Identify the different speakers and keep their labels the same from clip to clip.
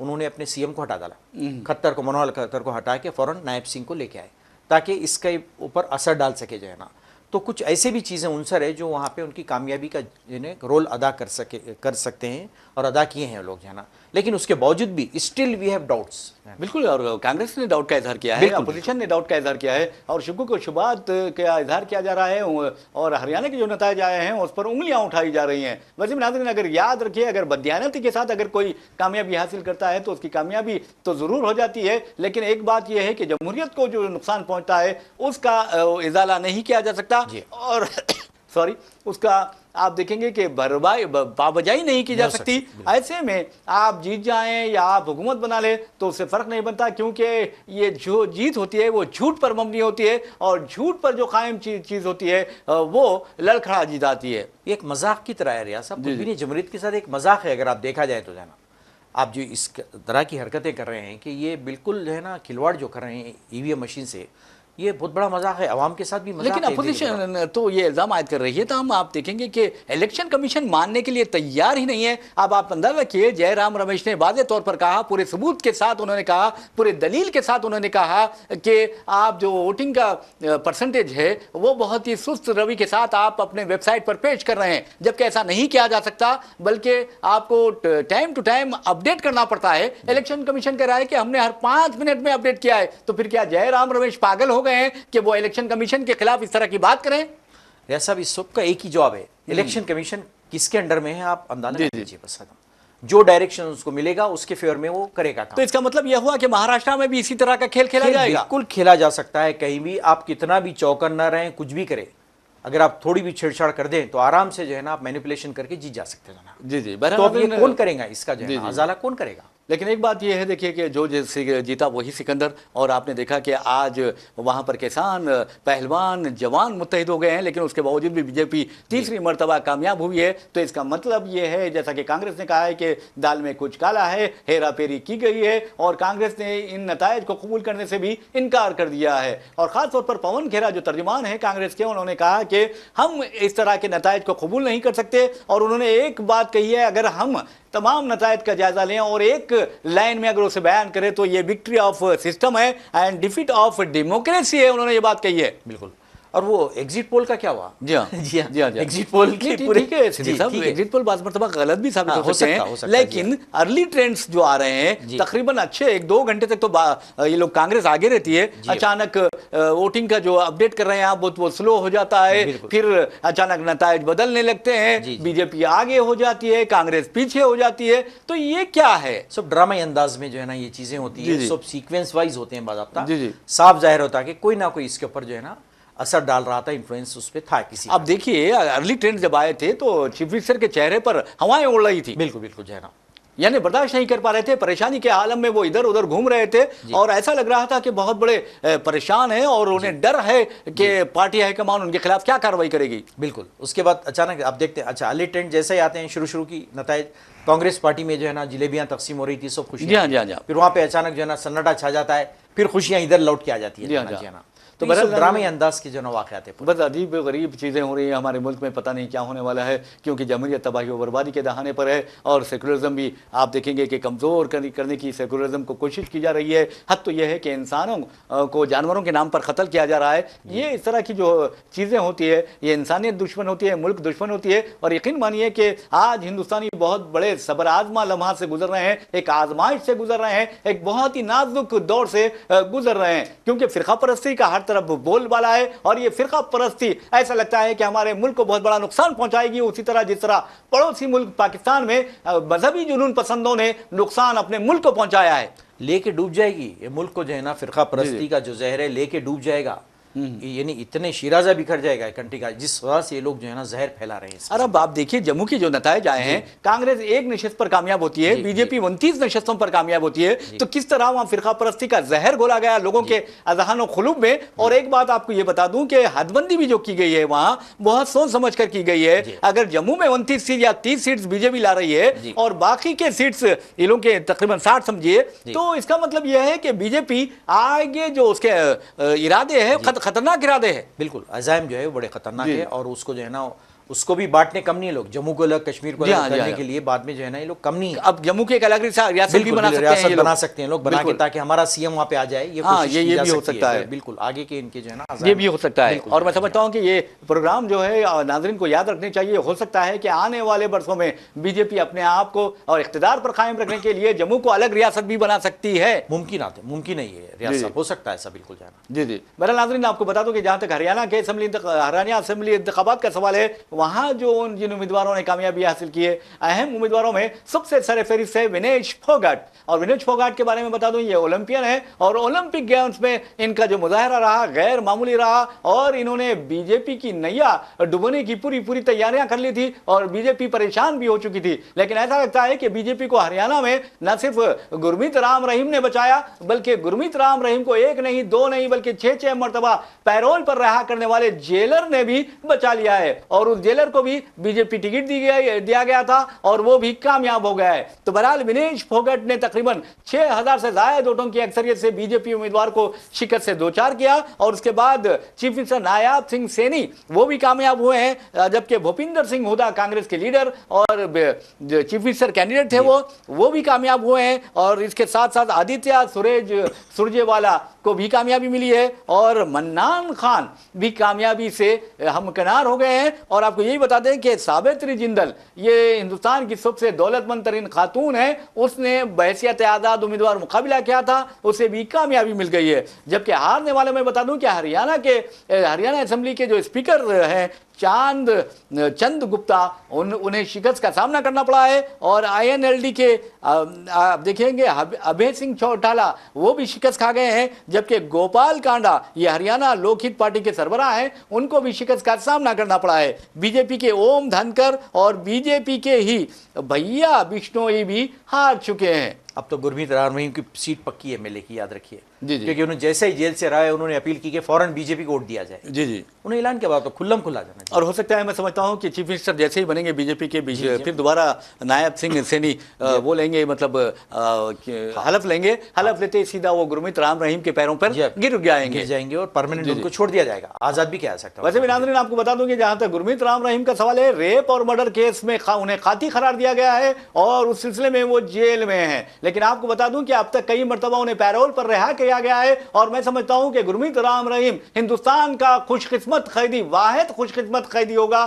Speaker 1: انہوں نے اپنے سی ایم کو ہٹا ڈالا، کھتر کو، منوہر کھتر کو ہٹا کے فوراً نائب سنگھ کو لے کے آئے تاکہ اس کے اوپر اثر ڈال سکے جو ہے نا. تو کچھ ایسے بھی چیزیں عنصر ہے جو وہاں پہ ان کی کامیابی کا رول ادا کر سکتے ہیں اور ادا کیے ہیں لوگ جو ہے نا. لیکن اس کے باوجود بھی اسٹل وی ہیو ڈاؤٹس.
Speaker 2: بالکل، اور کانگریس نے ڈاؤٹ کا اظہار کیا ہے، اپوزیشن نے ڈاؤٹ کا اظہار کیا ہے، اور شکوک و شبہات کا اظہار کیا جا رہا ہے، اور ہریانہ کے جو نتائج آئے ہیں اس پر انگلیاں اٹھائی جا رہی ہیں. ویسے ناظرین اگر یاد رکھیے، اگر بددیانتی کے ساتھ اگر کوئی کامیابی حاصل کرتا ہے تو اس کی کامیابی تو ضرور ہو جاتی ہے، لیکن ایک بات یہ ہے کہ جمہوریت کو جو نقصان پہنچتا ہے اس کا ازالہ نہیں کیا جا سکتا، اور اس کا آپ دیکھیں گے کہ پابجائی نہیں کی جا سکتی. ایسے میں آپ جیت جائیں یا آپ حکومت بنا لیں تو اس سے فرق نہیں بنتا، کیونکہ یہ جو جیت ہوتی ہے وہ جھوٹ پر مبنی ہوتی ہے، اور جھوٹ پر جو قائم چیز ہوتی ہے وہ لڑکھڑا جیت آتی ہے.
Speaker 1: یہ ایک مذاق کی طرح ہے ریاض صاحب، جمہوریت کے ساتھ ایک مذاق ہے اگر آپ دیکھا جائے تو جو ہے نا. آپ جو اس طرح کی حرکتیں کر رہے ہیں کہ یہ بالکل جو ہے نا کھلواڑ جو کر رہے ہیں ای وی ایم مشین سے، یہ بہت بڑا مذاق ہے، عوام کے ساتھ بھی مذاق ہے.
Speaker 2: لیکن اپوزیشن تو یہ الزام عائد کر رہی ہے، تو ہم آپ دیکھیں گے کہ الیکشن کمیشن ماننے کے لیے تیار ہی نہیں ہے. اب آپ اندازہ رکھیے، جے رام رمیش نے واضح طور پر کہا، پورے ثبوت کے ساتھ انہوں نے کہا، پورے دلیل کے ساتھ انہوں نے کہا کہ آپ جو ووٹنگ کا پرسنٹیج ہے وہ بہت ہی سست روی کے ساتھ آپ اپنے ویب سائٹ پر پیش کر رہے ہیں، جبکہ ایسا نہیں کیا جا سکتا، بلکہ آپ کو ٹائم ٹو ٹائم اپڈیٹ کرنا پڑتا ہے. الیکشن کمیشن کہہ رہا ہے کہ ہم نے ہر 5 منٹ میں اپڈیٹ کیا ہے. تو پھر کیا جے رام رمیش پاگل ہو گئے ہیں کہ وہ الیکشن کمیشن کے خلاف اس طرح کی بات کریں؟
Speaker 1: ریاض صاحب اس سب کا ایک ہی جواب ہے، الیکشن کمیشن کس کے انڈر میں ہے آپ اندازہ کیجیے. بس جو ڈائریکشن اس کو ملے گا اس کے فیور میں وہ کرے گا.
Speaker 2: تو اس کا مطلب یہ ہوا کہ مہاراشٹر میں بھی اسی طرح کا کھیل کھیلا جائے گا؟
Speaker 1: بالکل کھیلا جا سکتا ہے. کہیں بھی آپ کتنا بھی چوکن نہ رہیں، کچھ بھی کریں، اگر آپ تھوڑی بھی چھیڑ چھاڑ کر دیں تو آرام سے جو ہے نا آپ مینیپولیشن کر کے جیت جا سکتے ہیں. تو اب یہ کون کرے گا اس کا جو ہے نا ازالہ کون کرے گا؟
Speaker 2: لیکن ایک بات یہ ہے، دیکھیے کہ جو جیتا وہی سکندر، اور آپ نے دیکھا کہ آج وہاں پر کسان، پہلوان، جوان متحد ہو گئے ہیں، لیکن اس کے باوجود بھی بی جے پی تیسری مرتبہ کامیاب ہوئی ہے. تو اس کا مطلب یہ ہے، جیسا کہ کانگریس نے کہا ہے کہ دال میں کچھ کالا ہے، ہیرا پھیری کی گئی ہے، اور کانگریس نے ان نتائج کو قبول کرنے سے بھی انکار کر دیا ہے. اور خاص طور پر پون کھیرا جو ترجمان ہیں کانگریس کے، انہوں نے کہا کہ ہم اس طرح کے نتائج کو قبول نہیں کر سکتے، اور انہوں نے ایک بات کہی ہے، اگر ہم تمام نتائج کا جائزہ لیں اور ایک لائن میں اگر اسے بیان کریں تو یہ وکٹری آف سسٹم ہے اینڈ ڈیفیٹ آف ڈیموکریسی ہے. انہوں نے یہ بات کہی ہے.
Speaker 1: بالکل. اور وہ ایگزٹ پول کا کیا ہوا؟
Speaker 2: جی ہاں
Speaker 1: ایگزٹ پول کی پوری
Speaker 2: ایگزٹ پول بعض مرتبہ غلط بھی ثابت ہو سکتے ہیں، لیکن ارلی ٹرینڈز جو آ رہے ہیں تقریباً اچھے 1-2 گھنٹے تک تو یہ لوگ کانگریس آگے رہتی ہے. اچانک ووٹنگ کا جو اپڈیٹ کر رہے ہیں آپ وہ سلو ہو جاتا ہے، پھر اچانک نتائج بدلنے لگتے ہیں، بی جے پی آگے ہو جاتی ہے، کانگریس پیچھے ہو جاتی ہے. تو یہ کیا ہے؟
Speaker 1: سب ڈرامائی انداز میں جو ہے نا یہ چیزیں ہوتی ہیں، سب سیکوینس وائز ہوتے ہیں. باضابطہ صاف ظاہر ہوتا ہے کہ کوئی نہ کوئی اس کے اوپر جو ہے نا اثر ڈال رہا تھا، انفلوئنس اس پہ تھا کسی.
Speaker 2: اب دیکھیے ارلی ٹرینڈ جب آئے تھے تو چیف منسٹر کے چہرے پر ہوائیں اڑ رہی تھی.
Speaker 1: بالکل جو ہے نا،
Speaker 2: یعنی برداشت نہیں کر پا رہے تھے، پریشانی کے عالم میں وہ ادھر ادھر گھوم رہے تھے، اور ایسا لگ رہا تھا کہ بہت بڑے پریشان ہیں اور انہیں ڈر ہے کہ پارٹی ہائی کمان ان کے خلاف کیا کارروائی کرے گی.
Speaker 1: بالکل. اس کے بعد اچانک آپ دیکھتے ہیں، اچھا ارلی ٹرینڈ جیسے ہی آتے ہیں، شروع کی نتائج کانگریس پارٹی میں جو ہے نا جلیبیاں تقسیم ہو رہی تھی، سب خوشیاں. پھر وہاں پہ اچانک جو ہے نا سناٹا چھا جاتا ہے، پھر خوشیاں ادھر لوٹ کے آ جاتی ہیں. تو ڈرامے انداز کے جو نا واقعات ہیں،
Speaker 2: بس عجیب غریب چیزیں ہو رہی ہیں ہمارے ملک میں، پتہ نہیں کیا ہونے والا ہے، کیونکہ جمہوریت تباہی و بربادی کے دہانے پر ہے، اور سیکولرزم بھی آپ دیکھیں گے کہ کمزور کرنے کی سیکولرزم کو کوشش کی جا رہی ہے. حد تو یہ ہے کہ انسانوں کو جانوروں کے نام پر قتل کیا جا رہا ہے. یہ اس طرح کی جو چیزیں ہوتی ہے یہ انسانیت دشمن ہوتی ہے، ملک دشمن ہوتی ہے. اور یقین مانیے کہ آج ہندوستانی بہت بڑے صبر آزما لمحات سے گزر رہے ہیں، ایک آزمائش سے گزر رہے ہیں، ایک بہت ہی نازک دور سے گزر رہے ہیں، کیونکہ فرقہ پرستی کا ہر طرف بول بالا ہے، اور یہ فرقہ پرستی ایسا لگتا ہے کہ ہمارے ملک کو بہت بڑا نقصان پہنچائے گی، اسی طرح جس طرح پڑوسی ملک پاکستان میں مذہبی جنون پسندوں نے نقصان اپنے ملک کو پہنچایا ہے.
Speaker 1: لے کے ڈوب جائے گی یہ ملک کو جو ہے نا، فرقہ پرستی کا جو زہر ہے لے کے ڈوب جائے گا. یعنی اتنے شیرازہ بکھر جائے گا کنٹری کا، جس وجہ سے یہ لوگ جو ہے نا زہر پھیلا رہے ہیں.
Speaker 2: اور اب آپ دیکھیے جموں کے جو نتائج آئے ہیں، کانگریس 1 نشست پر کامیاب ہوتی ہے، بی جے پی 29 نشستوں پر کامیاب ہوتی ہے. تو کس طرح وہاں فرقہ پرستی کا زہر گھولا گیا لوگوں کے اذہان و قلوب میں. اور ایک بات آپ کو یہ بتا دوں کہ حد بندی بھی جو کی گئی ہے وہاں بہت سوچ سمجھ کر کی گئی ہے. اگر جموں میں 29 سیٹ یا 30 سیٹس بی جے پی لا رہی ہے اور باقی کے سیٹس یہ لوگ کے تقریباً 60 سمجھیے، تو اس کا مطلب یہ ہے کہ بی جے پی آگے جو اس کے ارادے ہیں خطرناک ارادے ہیں.
Speaker 1: بالکل عزائم جو ہے وہ بڑے خطرناک ہے، اور اس کو جو ہے نا اس کو بھی بانٹنے کم نہیں ہے لوگ، جموں کو الگ کشمیر کو الگ کرنے کے لیے بعد میں جو ہے نا یہ لوگ کم نہیں ہے.
Speaker 2: اب جموں کی ایک الگ ریاست بھی
Speaker 1: بنا سکتے ہیں لوگ بنا کے، تاکہ ہمارا سی ایم وہاں پہ آ جائے. یہ
Speaker 2: بھی ہو سکتا ہے
Speaker 1: بالکل آگے کے ان کے جو ہے نا
Speaker 2: یہ بھی ہو سکتا ہے. اور میں سمجھتا ہوں کہ یہ پروگرام جو ہے ناظرین کو یاد رکھنے چاہیے. ہو سکتا ہے کہ آنے والے برسوں میں بی جے پی اپنے آپ کو اور اقتدار پر قائم رکھنے کے لیے جموں کو الگ ریاست بھی بنا سکتی ہے.
Speaker 1: ممکن ہے یہ ریاست ہو سکتا ہے ایسا بالکل جانا.
Speaker 2: جی بہرحال ناظرین آپ کو بتا دوں کہ جہاں تک ہریانہ اسمبلی انتخابات کا سوال ہے، وہاں جو جن امیدواروں نے کامیابی حاصل کی ہے، اہم امیدواروں میں سب سے سر فہرست ہے ونیش پھوگٹ. اور ونیش پھوگٹ کے بارے میں بتا دوں یہ اولمپئن ہے اور اولمپک گیمز میں ان کا جو مظاہرہ رہا غیر معمولی رہا، اور انہوں نے بی جے پی کی نیا ڈبونے کی پوری تیاریاں کر لی تھی اور بی جے پی پریشان بھی ہو چکی تھی. لیکن ایسا لگتا ہے کہ بی جے پی کو ہریانہ میں نہ صرف گرمیت رام رحیم نے بچایا، بلکہ گرمیت رام رحیم کو ایک نہیں دو نہیں بلکہ 6 مرتبہ پیرول پر رہا کرنے والے جیلر نے بھی بچا لیا ہے. اور اس جیلر کو بھی بی جے پی ٹکٹ دیا گیا تھا اور وہ بھی کامیاب ہو گیا ہے. تو بہرحال ونیش پھوگٹ نے تقریباً 6000 سے زائد ووٹوں کی اکثریت سے بی جے پی امیدوار کو شکست سے دوچار کیا. اور اس کے بعد چیف منسٹر نایاب سنگھ سینی وہ بھی کامیاب ہوئے ہیں، جبکہ بھوپندر سنگھ ہڈا کانگریس کے لیڈر اور چیف منسٹر کینڈیڈیٹ تھے وہ بھی کامیاب ہوئے ہیں. اور اس کے ساتھ ساتھ آدتیہ سرجیوالا کو بھی کامیابی ملی ہے اور منان خان بھی کامیابی سے ہمکنار ہو گئے ہیں. اور آپ کو یہی بتا دیں کہ ساوتری جندل یہ ہندوستان کی سب سے دولت مند ترین خاتون ہے، اس نے بحیثیت آزاد امیدوار مقابلہ کیا تھا، اسے بھی کامیابی مل گئی ہے. جبکہ ہارنے والے میں بتا دوں کہ ہریانہ اسمبلی کے جو اسپیکر ہیں چند گپتا انہیں شکست کا سامنا کرنا پڑا ہے. اور آئی این ایل ڈی کے آپ دیکھیں گے ابھے سنگھ چوٹالہ وہ بھی شکست کھا گئے ہیں، جبکہ گوپال کانڈا یہ ہریانہ لوک ہت پارٹی کے سربراہ ہیں، ان کو بھی شکست کا سامنا کرنا پڑا ہے. بی جے پی کے اوم دھنکر اور بی جے پی کے ہی بھیا بشنوئی بھی ہار چکے ہیں.
Speaker 1: اب تو گرمیت رام رحیم کی سیٹ پکی ہے ایم ایل اے کی، یاد رکھیے. کیونکہ انہوں جیسے ہی جیل سے رہے انہوں نے اپیل کی کہ فوراً بی جے پی کو ووٹ دیا جائے. انہوں نے اعلان کیا تو کھلا جانا.
Speaker 2: اور ہو سکتا ہے میں سمجھتا ہوں کہ چیف منسٹر جیسے ہی بنیں گے بی جے پی کے پھر دوبارہ نائب سنگھ سینی وہ لیں گے، مطلب حلف لیں گے، حلف لیتے سیدھا وہ گرمیت رام رحیم کے پیروں پر گر
Speaker 1: جائیں گے اور پرماننٹ ان کو چھوڑ دیا جائے گا، آزاد بھی کیا جا سکتا ہے.
Speaker 2: ویسے بھی ناظرین آپ کو بتا دوں کہ جہاں تک گرمیت رام رحیم کا سوال ہے، ریپ اور مرڈر کیس میں انہیں قاطی قرار دیا گیا ہے اور اس سلسلے میں وہ جیل میں ہیں. لیکن آپ کو بتا دوں کہ اب تک کئی مرتبہ انہیں پیرول پر رہا کیا گیا ہے. اور میں سمجھتا ہوں کہ گرمیت رام رحیم ہندوستان کا واحد خوش قسمت قیدی ہوگا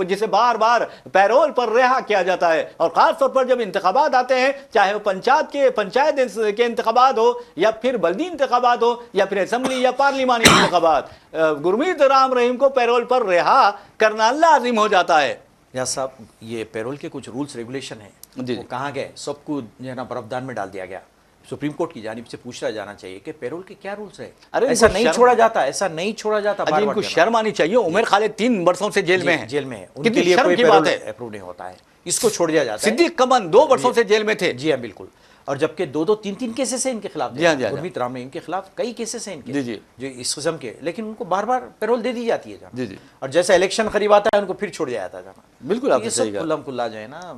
Speaker 2: جسے بار بار پیرول پر رہا کیا جاتا ہے. اور خاص طور پر جب انتخابات آتے ہیں، چاہے وہ پنچایت کے انتخابات ہو یا پھر بلدی انتخابات ہو یا پھر اسمبلی یا پارلیمانی انتخابات، گرمیت رام رحیم کو پیرول پر رہا کرنا لازم ہو جاتا ہے.
Speaker 1: ریاض صاحب یہ پیرول کے کچھ رولز ریگولیشن ہیں، وہ کہاں گئے؟ سب کو جو ہے نا پرفدان میں ڈال دیا گیا. سپریم کورٹ کی جانب سے پوچھا جانا چاہیے کہ پیرول کے کیا رولز ہیں. ایسا نہیں چھوڑا جاتا.
Speaker 2: ان کو شرم آنی چاہیے. عمر خالد 3 برسوں سے جیل میں ہیں،
Speaker 1: ان کے لیے کوئی پیرول اپروو نہیں ہوتا ہے، اس کو چھوڑ دیا جاتا ہے.
Speaker 2: صدیق کمن 2 برسوں سے جیل میں تھے.
Speaker 1: جی ہاں بالکل. اور جبکہ 2-3 کیسز ہیں ان کے خلاف. گرمیت رام رحیم کے خلاف کئی کیسز ہیں ان کے جو اس قسم کے، لیکن ان کو بار بار پیرول دے دی جاتی ہے. اور جیسا الیکشن قریب آتا ہے ان کو پھر چھوڑ دیا جاتا ہے.
Speaker 2: بالکل آپ
Speaker 1: صحیح کھلا جو ہے نا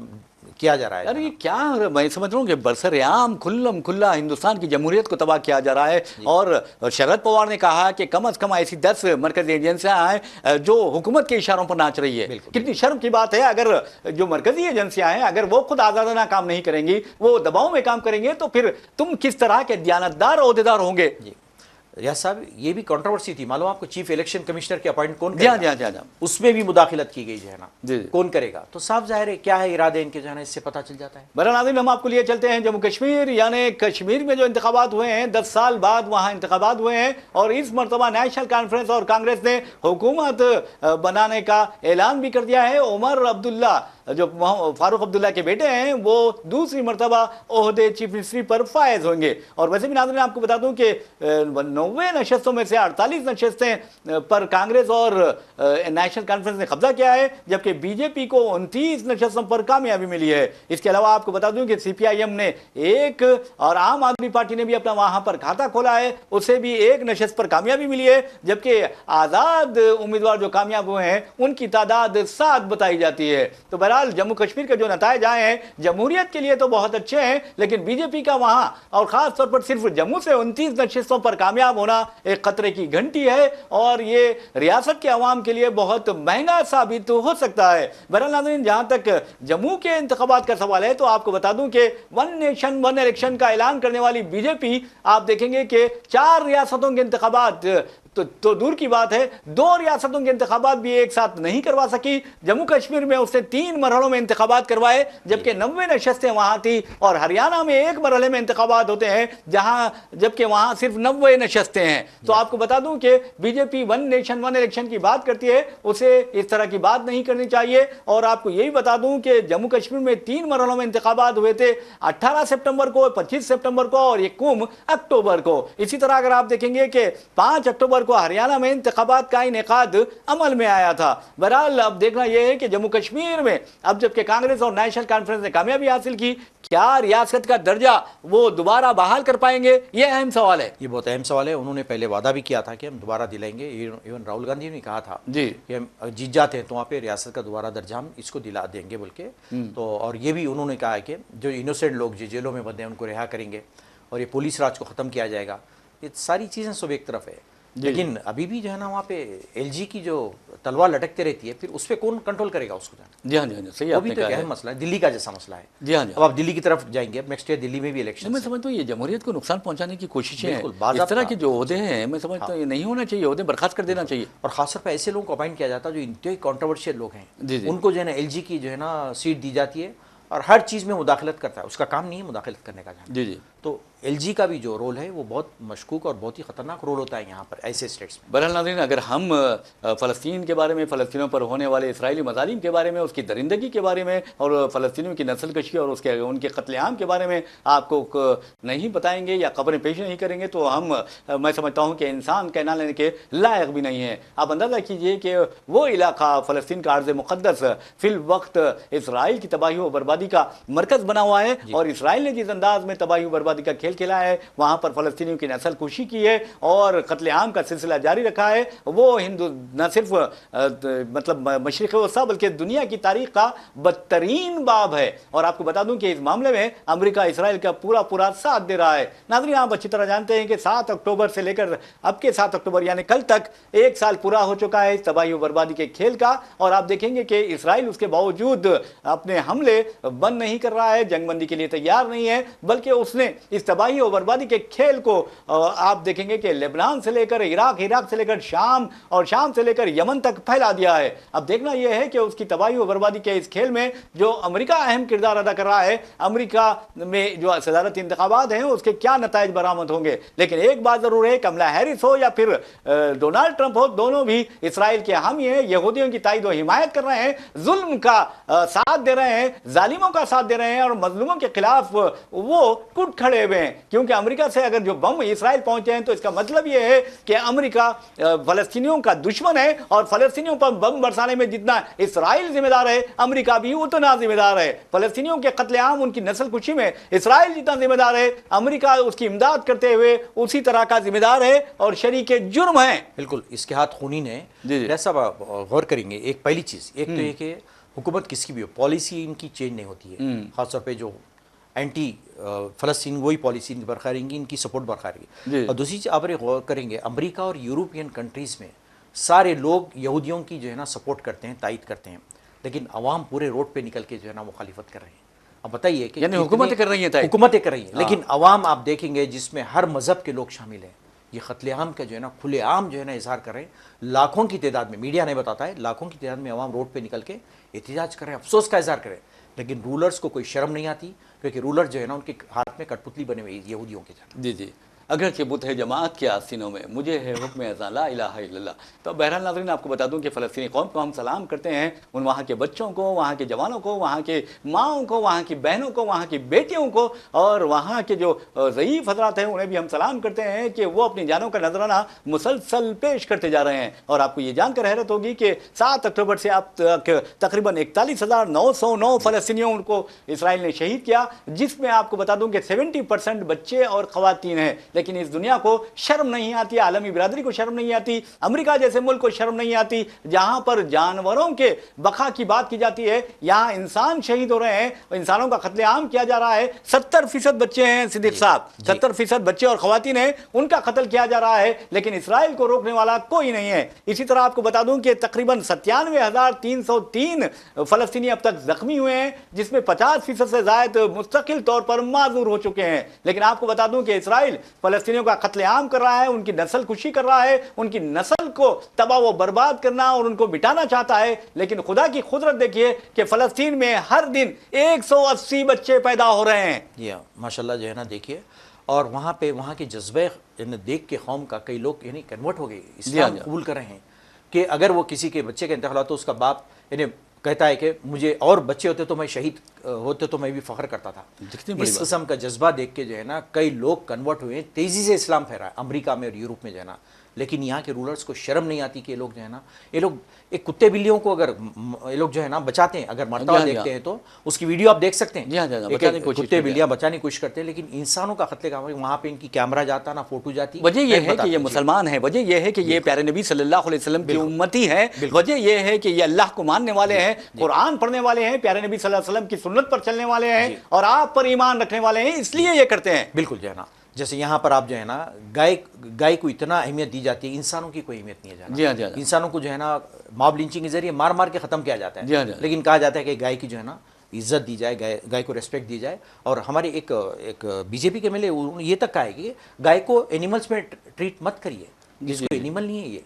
Speaker 1: کیا جا رہا ہے.
Speaker 2: یار یہ کیا میں سمجھ رہا ہوں کہ برسر عام کھلا ہندوستان کی جمہوریت کو تباہ کیا جا رہا ہے. اور شرد پوار نے کہا کہ کم از کم ایسی 10 مرکزی ایجنسیاں ہیں جو حکومت کے اشاروں پر ناچ رہی ہے. کتنی شرم کی بات ہے اگر جو مرکزی ایجنسیاں ہیں اگر وہ خود آزادانہ کام نہیں کریں گی، وہ دباؤ میں کام کریں گے، تو پھر تم کس طرح کے دیانتدار عہدیدار ہوں گے.
Speaker 1: ریاض صاحب یہ بھی کنٹروورسی تھی، معلوم آپ کو چیف الیکشن کمشنر کے اپوائنٹ کون کرے گا؟ اس میں بھی مداخلت کی گئی جو ہے نا، کون کرے گا. تو صاف ظاہر ہے کیا ہے ارادے ان کے جو ہے نا، اس سے پتہ چل جاتا ہے.
Speaker 2: بہرحال ناظرین ہم آپ کو لیے چلتے ہیں جموں کشمیر، یعنی کشمیر میں جو انتخابات ہوئے ہیں 10 سال بعد وہاں انتخابات ہوئے ہیں. اور اس مرتبہ نیشنل کانفرنس اور کانگریس نے حکومت بنانے کا اعلان بھی کر دیا ہے. عمر عبداللہ جو فاروق عبداللہ کے بیٹے ہیں وہ دوسری مرتبہ عہدے چیف منسٹری پر فائز ہوں گے. اور ویسے بھی ناظرین آپ کو بتا دوں کہ 90 نشستوں میں سے 48 نشستیں پر کانگریس اور نیشنل کانفرنس نے قبضہ کیا ہے، جبکہ بی جے پی کو 29 نشستوں پر کامیابی ملی ہے. اس کے علاوہ آپ کو بتا دوں کہ سی پی آئی ایم نے 1 اور عام آدمی پارٹی نے بھی اپنا وہاں پر کھاتا کھولا ہے، اسے بھی 1 نشست پر کامیابی ملی ہے. جبکہ آزاد امیدوار جو کامیاب ہوئے ہیں ان کی تعداد 7 بتائی جاتی ہے. تو بہرحال بہرحال جموں کشمیر کے جو نتائج آئے ہیں جمہوریت کے لیے تو بہت اچھے ہیں، لیکن بی جے پی کا وہاں اور خاص طور پر صرف جموں سے 29 نشستوں پر کامیاب ہونا ایک خطرے کی گھنٹی ہے، اور یہ ریاست کے عوام کے لیے بہت مہنگا ثابت ہو سکتا ہے۔ بہرحال ناظرین، جہاں تک جموں کے انتخابات کا سوال ہے تو آپ کو بتا دوں کہ ون نیشن ون الیکشن کا اعلان کرنے والی بی جے پی آپ دیکھیں گے کہ 4 ریاستوں کے انتخابات تو دور کی بات ہے 2 ریاستوں کے انتخابات بھی ایک ساتھ نہیں کروا سکی۔ جموں کشمیر میں اس نے 3 مرحلوں میں انتخابات کروائے، جبکہ 90 نشستیں وہاں تھی، اور ہریانہ میں ایک مرحلے میں انتخابات ہوتے ہیں جبکہ وہاں صرف 90 نشستیں ہیں۔ تو آپ کو بتا دوں کہ بی جے پی ون نیشن ون الیکشن کی بات کرتی ہے، اسے اس طرح کی بات نہیں کرنی چاہیے۔ اور آپ کو یہی بتا دوں کہ جموں کشمیر میں 3 مرحلوں میں انتخابات ہوئے تھے، 18 سپٹمبر کو، 25 سپٹمبر کو اور 1 اکتوبر کو۔ اسی طرح اگر آپ دیکھیں گے کہ 5 اکتوبر کو ہریانہ میں انتخابات کا انعقاد عمل میں آیا تھا۔ بہرحال اب دیکھنا یہ ہے کہ جموں کشمیر میں اب جبکہ کانگریس اور نیشنل کانفرنس نے کامیابی حاصل کی، کیا ریاست کا درجہ وہ دوبارہ بحال کر پائیں گے؟ یہ اہم سوال ہے۔
Speaker 1: یہ بہت اہم سوال ہے۔ انہوں نے پہلے وعدہ بھی کیا تھا کہ ہم دوبارہ دلائیں گے، ایون راہل گاندھی نے کہا تھا کہ ہم جیت جاتے ہیں تو وہاں پہ ریاست کا دوبارہ درجہ ہم اس کو دلا دیں گے بول کے۔ تو اور یہ بھی انہوں نے کہا ہے کہ جو انوسینٹ لوگ جو جیلوں میں بندے ہیں ان کو رہا کریں گے، اور یہ پولیس راج کو ختم کیا جائے گا۔ یہ ساری چیزیں سب ایک طرف ہے، لیکن ابھی بھی جو ہے نا وہاں پہ ایل جی کی جو تلوار لٹکتے رہتی ہے، پھر اس پہ کون کنٹرول کرے گا اس کو؟
Speaker 2: جی ہاں جی ہاں، صحیح آپ نے کہا ہے۔
Speaker 1: وہ بھی تو اہم مسئلہ ہے، دلی کا جیسا مسئلہ ہے۔
Speaker 2: جی ہاں جی،
Speaker 1: اب آپ دلی کی طرف جائیں گے، اب نیکسٹ ایئر دلی میں بھی الیکشن۔
Speaker 2: میں سمجھتا ہوں یہ جمہوریت کو نقصان پہنچانے کی کوششیں ہیں،
Speaker 1: بالکل،
Speaker 2: اس طرح کے جو عہدے ہیں میں سمجھتا ہوں یہ نہیں ہونا چاہیے، عہدے برخاست کر دینا چاہیے۔
Speaker 1: اور خاص طور پہ ایسے لوگوں کو اپائنٹ کیا جاتا ہے جو انتہائی کنٹروورشیل لوگ ہیں،
Speaker 2: جی جی،
Speaker 1: ان کو جو ہے نا ایل جی کی جو ہے نا سیٹ دی جاتی ہے، اور ہر چیز میں مداخلت کرتا ہے، اس کا کام نہیں ہے مداخلت کرنے کا۔
Speaker 2: جی جی،
Speaker 1: تو ایل جی کا بھی جو رول ہے وہ بہت مشکوک اور بہت ہی خطرناک رول ہوتا ہے یہاں پر ایسے اسٹیٹس میں۔
Speaker 2: بہرحال ناظرین، اگر ہم فلسطین کے بارے میں، فلسطینیوں پر ہونے والے اسرائیلی مظالم کے بارے میں، اس کی درندگی کے بارے میں، اور فلسطینیوں کی نسل کشی اور ان کے قتل عام کے بارے میں آپ کو نہیں بتائیں گے یا خبریں پیش نہیں کریں گے تو میں سمجھتا ہوں کہ انسان کہنا لینے کے لائق بھی نہیں ہے۔ آپ اندازہ کیجئے کہ وہ علاقہ فلسطین کا عرض مقدس فی الوقت اسرائیل کی تباہی و بربادی کا مرکز بنا ہوا ہے، اور اسرائیل نے جس انداز میں تباہی و بربادی کا کھیل کھیلا ہے، وہاں پر فلسطینیوں کی نسل کشی کی ہے اور قتل عام کا سلسلہ جاری رکھا ہے، وہ نہ صرف مطلب مشرق وسطیٰ بلکہ دنیا کی تاریخ کا بدترین باب ہے۔ اور آپ کو بتا دوں کہ اس معاملے میں امریکہ اسرائیل کا پورا ساتھ دے رہا ہے۔ ناظرین، آپ اچھی طرح جانتے ہیں کہ 7 اکتوبر سے لے کر اب کے 7 اکتوبر یعنی کل تک 1 سال پورا ہو چکا ہے اس تباہی و بربادی کے کھیل کا، اور آپ دیکھیں گے کہ اسرائیل اس کے باوجود اپنے حملے بند نہیں کر رہا ہے، جنگ بندی کے لیے تیار نہیں ہے، بلکہ اس نے اس تباہی و بربادی کے کھیل کو آپ دیکھیں گے کہ لبنان سے لے کر عراق سے لے کر شام اور شام سے لے کر یمن تک پھیلا دیا ہے۔ اب دیکھنا یہ ہے کہ اس کی تباہی و بربادی کے اس کھیل میں جو امریکہ اہم کردار ادا کر رہا ہے، امریکہ میں جو صدارتی انتخابات ہیں اس کے کیا نتائج برآمد ہوں گے۔ لیکن ایک بات ضرور ہے، کملا ہیرس ہو یا پھر ڈونالڈ ٹرمپ ہو، دونوں بھی اسرائیل کے حامی ہیں، یہودیوں کی تائید و حمایت کر رہے ہیں، ظلم کا ساتھ دے رہے ہیں، ظالموں کا ساتھ دے رہے ہیں، اور مظلوموں کے خلاف وہ کٹ کھڑے ہوئے ہیں۔ کیونکہ امریکہ سے اگر جو بم اسرائیل پہنچے ہیں تو اس کا مطلب یہ ہے کہ امریکہ فلسطینیوں کا دشمن ہے، اور فلسطینیوں پر بم برسانے میں جتنا اسرائیل ذمہ دار ہے، امریکہ بھی اتنا ذمہ دار ہے۔ فلسطینیوں کے قتل عام، ان کی نسل کشی میں اسرائیل جتنا ذمہ دار ہے، امریکہ اس کی امداد کرتے ہوئے اسی طرح کا ذمہ دار ہے اور شریک جرم ہے۔
Speaker 1: بالکل، اس کے ہاتھ خونین ہے۔
Speaker 2: جی جی،
Speaker 1: ایسا غور کریں گے، ایک پہلی چیز ایک تو یہ کہ حکومت کس کی بھی ہو، پالیسی ان کی چینج نہیں ہوتی ہے، خاص طور پہ جو اینٹی فلسطین وہی پالیسی ان کی برقرار رہیں گی، ان کی سپورٹ برقرار رہے گی۔ اور دوسری چیز آپ غور کریں گے، امریکہ اور یورپین کنٹریز میں سارے لوگ یہودیوں کی جو ہے نا سپورٹ کرتے ہیں، تائید کرتے ہیں، لیکن عوام پورے روڈ پہ نکل کے جو ہے نا مخالفت کر رہے ہیں۔ اب بتائیے کہ
Speaker 2: یعنی حکومتیں کر رہی ہیں،
Speaker 1: حکومتیں کر رہی ہیں، لیکن عوام آپ دیکھیں گے جس میں ہر مذہب کے لوگ شامل ہیں، یہ قتل عام کا جو ہے نا کھلے عام جو ہے نا اظہار کر رہے ہیں، لاکھوں کی تعداد میں، میڈیا نہیں بتاتا ہے، لاکھوں کی تعداد میں عوام روڈ پہ نکل کے احتجاج کر رہے ہیں، افسوس کا اظہار کر رہے ہیں، لیکن رولرز کو کوئی شرم نہیں آتی، کیونکہ رولر جو ہے نا ان کے ہاتھ میں کٹ پتلی بنے ہوئے یہودیوں کے جانا۔
Speaker 2: جی جی، اگرچہ بت ہے جماعت کے آستینوں میں، مجھے ہے حکم اذاں لا الہ الا اللہ۔ تو بہرحال ناظرین، آپ کو بتا دوں کہ فلسطینی قوم کو ہم سلام کرتے ہیں، ان وہاں کے بچوں کو، وہاں کے جوانوں کو، وہاں کے ماؤں کو، وہاں کی بہنوں کو، وہاں کی بیٹیوں کو، اور وہاں کے جو ضعیف حضرات ہیں انہیں بھی ہم سلام کرتے ہیں کہ وہ اپنی جانوں کا نذرانہ مسلسل پیش کرتے جا رہے ہیں۔ اور آپ کو یہ جان کر حیرت ہوگی کہ 7 اکتوبر سے اب تک تقریباً 41,909 فلسطینیوں کو اسرائیل نے شہید کیا، جس میں آپ کو بتا دوں کہ 70% بچے اور خواتین ہیں۔ لیکن اس دنیا کو شرم نہیں آتی, عالمی برادری کو شرم نہیں آتی, امریکہ جیسے ملک کو شرم نہیں آتی جہاں پر جانوروں کے بقا کی بات کی جاتی ہے, یہاں انسان شہید ہو رہے ہیں, انسانوں کا قتل عام کیا جا رہا ہے. 70% بچے ہیں صدیق صاحب, 70% بچے اور خواتین ہیں, ان کا قتل کیا جا رہا ہے, لیکن اسرائیل کو روکنے والا کوئی نہیں ہے. اسی طرح آپ کو بتا دوں کہ تقریباً 97,303 فلسطینی اب تک زخمی ہوئے ہیں, جس میں 50% سے زائد مستقل طور پر معذور ہو چکے ہیں. لیکن آپ کو بتا دوں کہ اسرائیل فلسطینیوں کا قتل عام کر رہا ہے, ان کی نسل کشی کر رہا ہے, ان کی نسل کو تباہ و برباد کرنا اور ان کو مٹانا چاہتا ہے. لیکن خدا کی قدرت دیکھیے کہ فلسطین میں ہر دن 180 بچے پیدا ہو رہے ہیں.
Speaker 1: ماشاءاللہ جو ہے نا دیکھیے, اور وہاں پہ وہاں کے جذبے دیکھ کے قوم کا کئی لوگ یعنی کنورٹ ہو گئے, اسلام قبول کر رہے ہیں کہ اگر وہ کسی کے بچے کا انتقال ہوا تو اس کا باپ یعنی کہتا ہے کہ مجھے اور بچے ہوتے تو میں شہید ہوتے تو میں بھی فخر کرتا تھا. اس قسم کا جذبہ دیکھ کے جو ہے نا کئی لوگ کنورٹ ہوئے ہیں, تیزی سے اسلام پھیلا ہے امریکہ میں اور یورپ میں جو ہے نا. لیکن یہاں کے رولرز کو شرم نہیں آتی کہ یہ لوگ جو ہے نا, یہ لوگ ایک کتے بلیوں کو اگر یہ لوگ جو ہے نا بچاتے ہیں, اگر مرتا ہوا دیکھتے ہیں تو اس کی ویڈیو آپ دیکھ سکتے ہیں, کتے بلیاں بچانے کی کوشش کرتے ہیں, لیکن انسانوں کا قتل عام وہاں پہ ان کی کیمرہ جاتا نا, فوٹو جاتی.
Speaker 2: وجہ یہ ہے کہ یہ مسلمان ہیں, وجہ یہ ہے کہ یہ پیارے نبی صلی اللہ علیہ وسلم کی امتی ہے, وجہ یہ ہے کہ یہ اللہ کو ماننے والے ہیں, قرآن پڑھنے والے ہیں, پیارے نبی صلی اللہ علیہ وسلم کی سنت پر چلنے والے ہیں, اور آپ پر ایمان رکھنے والے ہیں, اس لیے یہ کرتے ہیں.
Speaker 1: بالکل جو ہے نا, جیسے یہاں پر آپ جو ہے نا گائے کو اتنا اہمیت دی جاتی ہے, انسانوں کی کوئی اہمیت نہیں ہے. انسانوں کو جو ہے نا ماب لنچنگ کے ذریعے مار مار کے ختم کیا جاتا ہے, لیکن کہا جاتا ہے کہ گائے کی جو ہے نا عزت دی جائے, گائے کو ریسپیکٹ دی جائے. اور ہمارے ایک بی جے پی کے MLA یہ تک کہا ہے کہ گائے کو اینیملز میں ٹریٹ مت کریے, جس کو اینیمل نہیں ہے یہ,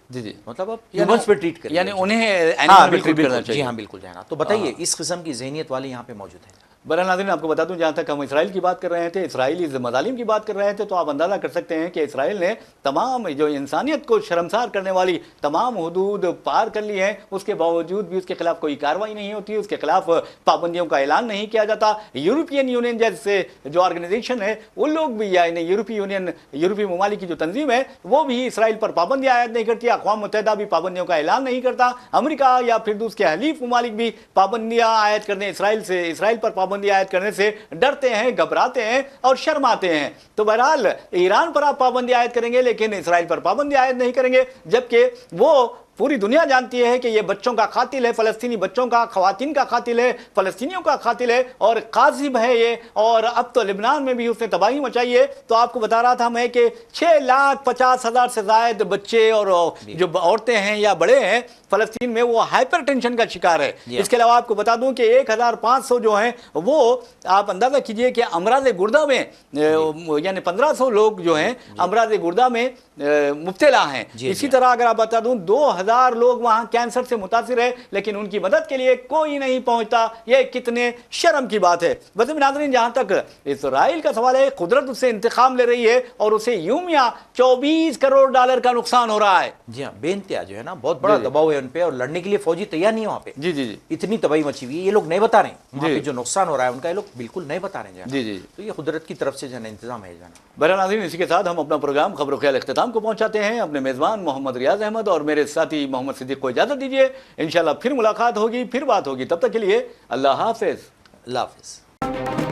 Speaker 1: مطلب آپ ہیومنز پہ ٹریٹ کریے,
Speaker 2: یعنی انہیں اینیمل میں ٹریٹ کرنا چاہیے.
Speaker 1: جی ہاں بالکل جو ہے نا. تو بتائیے اس قسم کی ذہنیت والے یہاں پہ موجود ہیں.
Speaker 2: برحال ناظرین, آپ کو بتا دوں جہاں تک ہم اسرائیل کی بات کر رہے تھے, اسرائیلی مظالم کی بات کر رہے تھے, تو آپ اندازہ کر سکتے ہیں کہ اسرائیل نے تمام جو انسانیت کو شرمسار کرنے والی تمام حدود پار کر لی ہیں, اس کے باوجود بھی اس کے خلاف کوئی کارروائی نہیں ہوتی, اس کے خلاف پابندیوں کا اعلان نہیں کیا جاتا. یورپین یونین جیسے جو آرگنائزیشن ہے وہ لوگ بھی, یعنی یورپی ممالک کی جو تنظیم ہے وہ بھی اسرائیل پر پابندیاں عائد نہیں کرتی. اقوام متحدہ بھی پابندیوں کا اعلان نہیں کرتا. امریکہ یا پھر دوسرے حلیف ممالک بھی پابندیاں عائد کرنے اسرائیل پر پابندی عائد کرنے سے ڈرتے ہیں, گھبراتے ہیں اور شرماتے ہیں. تو بہرحال ایران پر آپ پابندی عائد کریں گے لیکن اسرائیل پر پابندی عائد نہیں کریں گے, جبکہ وہ پوری دنیا جانتی ہے کہ یہ بچوں کا قاتل ہے, فلسطینی بچوں کا, خواتین کا قاتل ہے, فلسطینیوں کا قاتل ہے اور قاذب ہے یہ. اور اب تو لبنان میں بھی اس نے تباہی مچائی ہے. تو آپ کو بتا رہا تھا میں کہ 6,50,000 سے زائد بچے اور جو عورتیں ہیں یا بڑے ہیں فلسطین میں, وہ ہائپر ٹینشن کا شکار ہے. اس کے علاوہ آپ کو بتا دوں کہ 1,500 جو ہیں وہ آپ اندازہ کیجئے کہ امراض گردہ میں یعنی 1,500 لوگ جو ہیں امراض گردہ میں مبتلا ہیں. اسی طرح اگر آپ بتا دوں 2,000 لوگ وہاں کینسر سے متاثر ہے, لیکن ان کی مدد کے لیے کوئی نہیں پہنچتا. یہ کتنے شرم کی بات ہے. بس ناظرین, جہاں تک اسرائیل کا سوال ہے, قدرت اس سے انتقام لے رہی ہے اور اسے یومیہ $24 کروڑ کا نقصان ہو رہا ہے.
Speaker 1: جی ہاں, بے انتہا جو ہے نا بہت بڑا دباؤ ہے ان پہ, اور لڑنے کے لیے فوجی تیار نہیں ہے وہاں پہ.
Speaker 2: جی
Speaker 1: اتنی تباہی مچی ہوئی ہے, یہ لوگ نہیں بتا رہے ہیں وہاں پہ جو نقصان ہو رہا ہے ان کا, یہ لوگ بالکل نہیں بتا رہے ہیں. تو یہ قدرت کی طرف سے جو ہے انتظام ہے.
Speaker 2: بہرحال ناظرین, اسی کے ساتھ ہم اپنا پروگرام خبر و خیال اختتام کو پہنچاتے ہیں. اپنے میزبان محمد ریاض احمد اور میرے ساتھی محمد صدیق کو اجازت دیجیے. انشاءاللہ پھر ملاقات ہوگی, پھر بات ہوگی. تب تک کے لیے اللہ حافظ.
Speaker 1: اللہ حافظ.